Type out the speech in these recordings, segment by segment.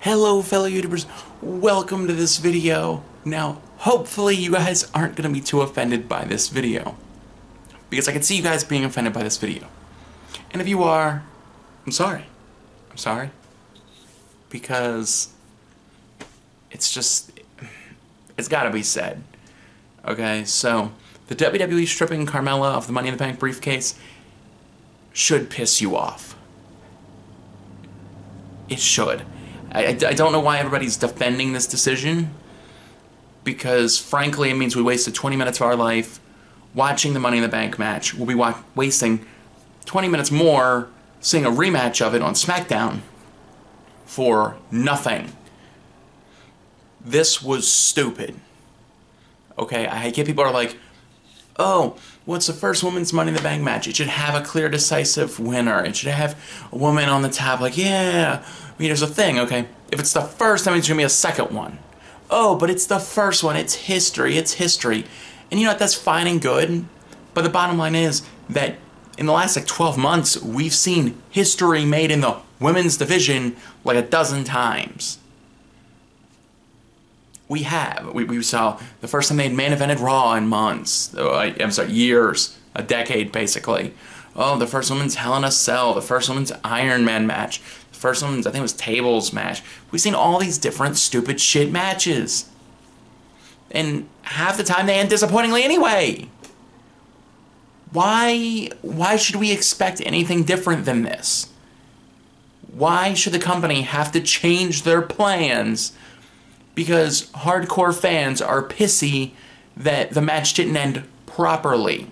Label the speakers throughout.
Speaker 1: Hello fellow YouTubers, welcome to this video. Now, hopefully you guys aren't going to be too offended by this video, because I can see you guys being offended by this video. And if you are, I'm sorry. I'm sorry. Because it's gotta be said. Okay, so the WWE stripping Carmella of the Money in the Bank briefcase should piss you off. It should. I don't know why everybody's defending this decision, because frankly it means we wasted 20 minutes of our life watching the Money in the Bank match. We'll be wasting 20 minutes more seeing a rematch of it on SmackDown for nothing. This was stupid. Okay, I get people are like, oh, what's the first women's Money in the Bank match? It should have a clear, decisive winner. It should have a woman on the top, like, yeah. I mean, there's a thing, okay? If it's the first, that means there's gonna be a second one. Oh, but it's the first one. It's history. It's history. And you know what? That's fine and good. But the bottom line is that in the last, like, 12 months, we've seen history made in the women's division like a dozen times. We have. We saw the first time they had main evented Raw in months. I'm sorry, years. A decade, basically. Oh, the first women's Hell in a Cell. The first women's Iron Man match. The first women's, I think it was Tables match. We've seen all these different stupid shit matches. And half the time they end disappointingly anyway. Why should we expect anything different than this? Why should the company have to change their plans because hardcore fans are pissy that the match didn't end properly?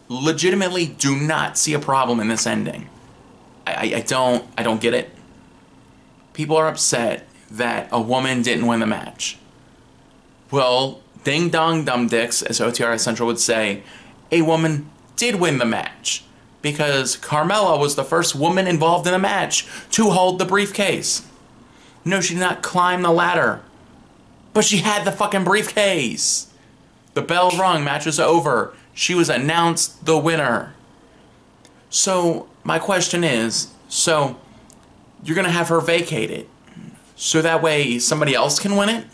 Speaker 1: Legitimately do not see a problem in this ending. I don't get it. People are upset that a woman didn't win the match. Well, ding dong dum dicks, as OTR Central would say, a woman did win the match because Carmella was the first woman involved in the match to hold the briefcase. No, she did not climb the ladder, but she had the fucking briefcase. The bell rung, match was over. She was announced the winner. So, my question is, so, you're gonna have her vacated, so that way somebody else can win it?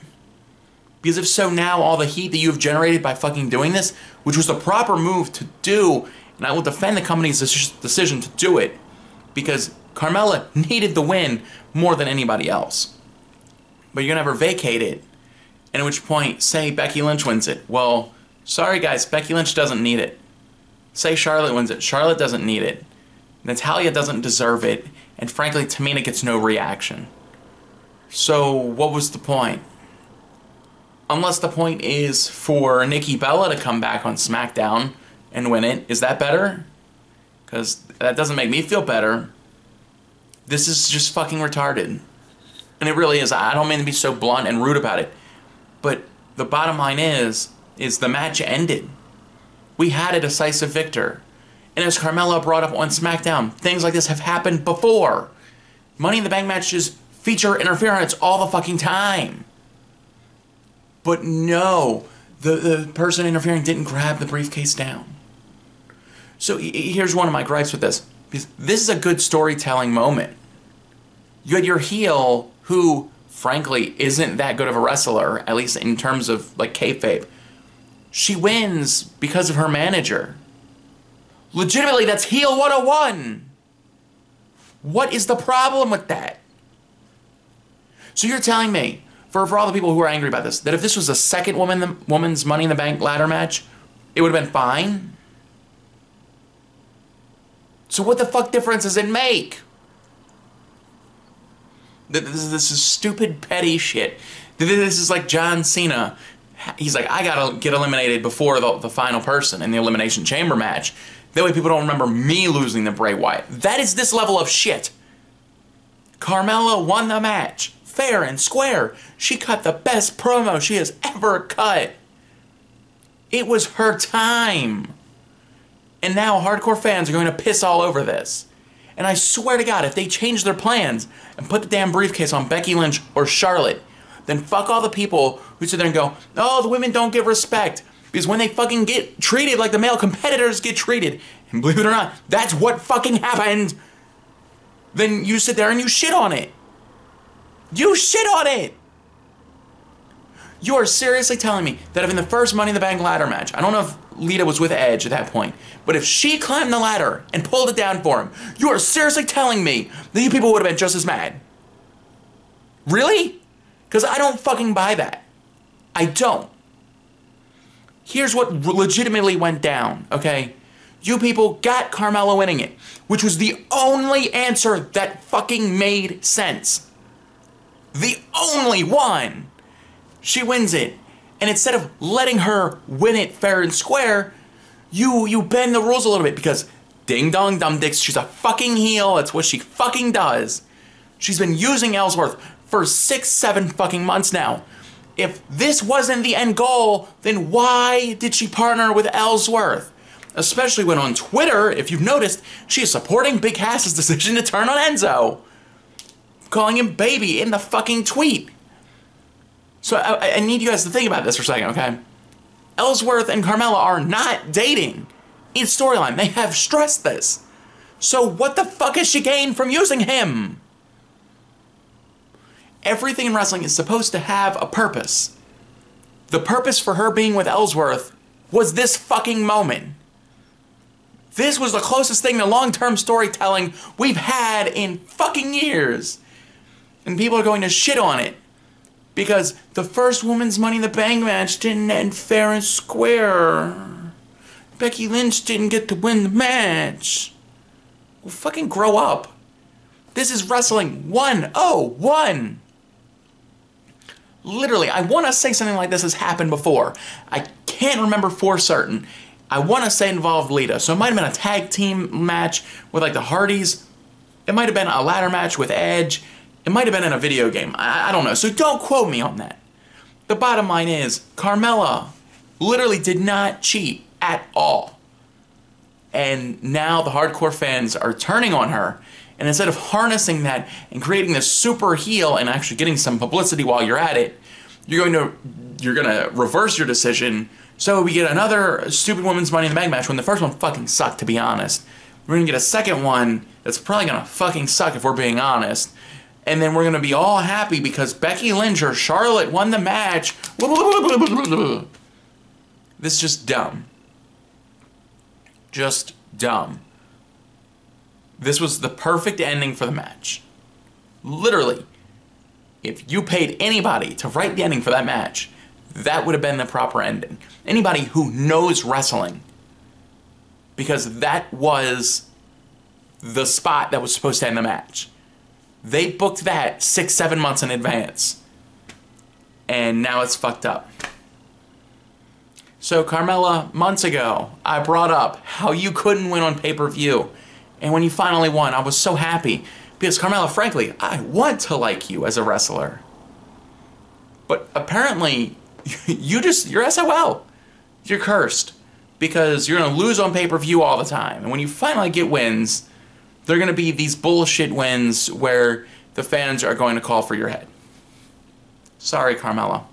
Speaker 1: Because if so, now all the heat that you've generated by fucking doing this, which was the proper move to do, and I will defend the company's decision to do it, because Carmella needed the win more than anybody else. But you're gonna have her vacated, and at which point, say Becky Lynch wins it. Well, sorry guys, Becky Lynch doesn't need it. Say Charlotte wins it. Charlotte doesn't need it. Natalya doesn't deserve it. And frankly, Tamina gets no reaction. So, what was the point? Unless the point is for Nikki Bella to come back on SmackDown and win it. Is that better? Because that doesn't make me feel better. This is just fucking retarded. And it really is. I don't mean to be so blunt and rude about it. But the bottom line is the match ended. We had a decisive victor. And as Carmella brought up on SmackDown, things like this have happened before. Money in the Bank matches feature interference all the fucking time. But no, the person interfering didn't grab the briefcase down. So here's one of my gripes with this. Because this is a good storytelling moment. You had your heel, who, frankly, isn't that good of a wrestler, at least in terms of, like, kayfabe. She wins because of her manager. Legitimately, that's heel 101. What is the problem with that? So you're telling me, for all the people who are angry about this, that if this was a second woman's Money in the Bank ladder match, it would have been fine? So what the fuck difference does it make? This is stupid, petty shit. This is like John Cena. He's like, I gotta get eliminated before the final person in the Elimination Chamber match. That way people don't remember me losing to Bray Wyatt. That is this level of shit. Carmella won the match. Fair and square. She cut the best promo she has ever cut. It was her time. And now hardcore fans are going to piss all over this. And I swear to God, if they change their plans and put the damn briefcase on Becky Lynch or Charlotte, then fuck all the people who sit there and go, oh, the women don't get respect. Because when they fucking get treated like the male competitors get treated, and believe it or not, that's what fucking happened, then you sit there and you shit on it. You shit on it! You are seriously telling me that if in the first Money in the Bank ladder match, I don't know if Lita was with Edge at that point, but if she climbed the ladder and pulled it down for him, you are seriously telling me that you people would have been just as mad? Really? Because I don't fucking buy that. I don't. Here's what legitimately went down, okay? You people got Carmella winning it, which was the only answer that fucking made sense. The only one. She wins it, and instead of letting her win it fair and square, you bend the rules a little bit because ding dong dum dicks, she's a fucking heel. That's what she fucking does. She's been using Ellsworth for 6-7 fucking months now. If this wasn't the end goal, then why did she partner with Ellsworth? Especially when on Twitter, if you've noticed, she is supporting Big Cass's decision to turn on Enzo. Calling him baby in the fucking tweet. So I need you guys to think about this for a second, okay? Ellsworth and Carmella are not dating in storyline. They have stressed this. So what the fuck has she gained from using him? Everything in wrestling is supposed to have a purpose. The purpose for her being with Ellsworth was this fucking moment. This was the closest thing to long-term storytelling we've had in fucking years. And people are going to shit on it. Because the first women's Money in the Bank match didn't end fair and square. Becky Lynch didn't get to win the match. Well, fucking grow up. This is wrestling 101. Literally, I want to say something like this has happened before. I can't remember for certain. I want to say it involved Lita. So it might have been a tag team match with like the Hardys. It might have been a ladder match with Edge. It might have been in a video game. I don't know. So don't quote me on that. The bottom line is, Carmella literally did not cheat at all. And now the hardcore fans are turning on her. And instead of harnessing that and creating this super heel and actually getting some publicity while you're at it, you're gonna reverse your decision. So we get another stupid women's Money in the Bank match when the first one fucking sucked, to be honest. We're gonna get a second one that's probably gonna fucking suck if we're being honest. And then we're going to be all happy because Becky Lynch or Charlotte won the match. This is just dumb. Just dumb. This was the perfect ending for the match. Literally, if you paid anybody to write the ending for that match, that would have been the proper ending. Anybody who knows wrestling. Because that was the spot that was supposed to end the match. They booked that 6-7 months in advance. And now it's fucked up. So Carmella, months ago, I brought up how you couldn't win on pay-per-view. And when you finally won, I was so happy. Because Carmella, frankly, I want to like you as a wrestler. But apparently, you're SOL. You're cursed. Because you're going to lose on pay-per-view all the time. And when you finally get wins, they're going to be these bullshit wins where the fans are going to call for your head. Sorry, Carmella.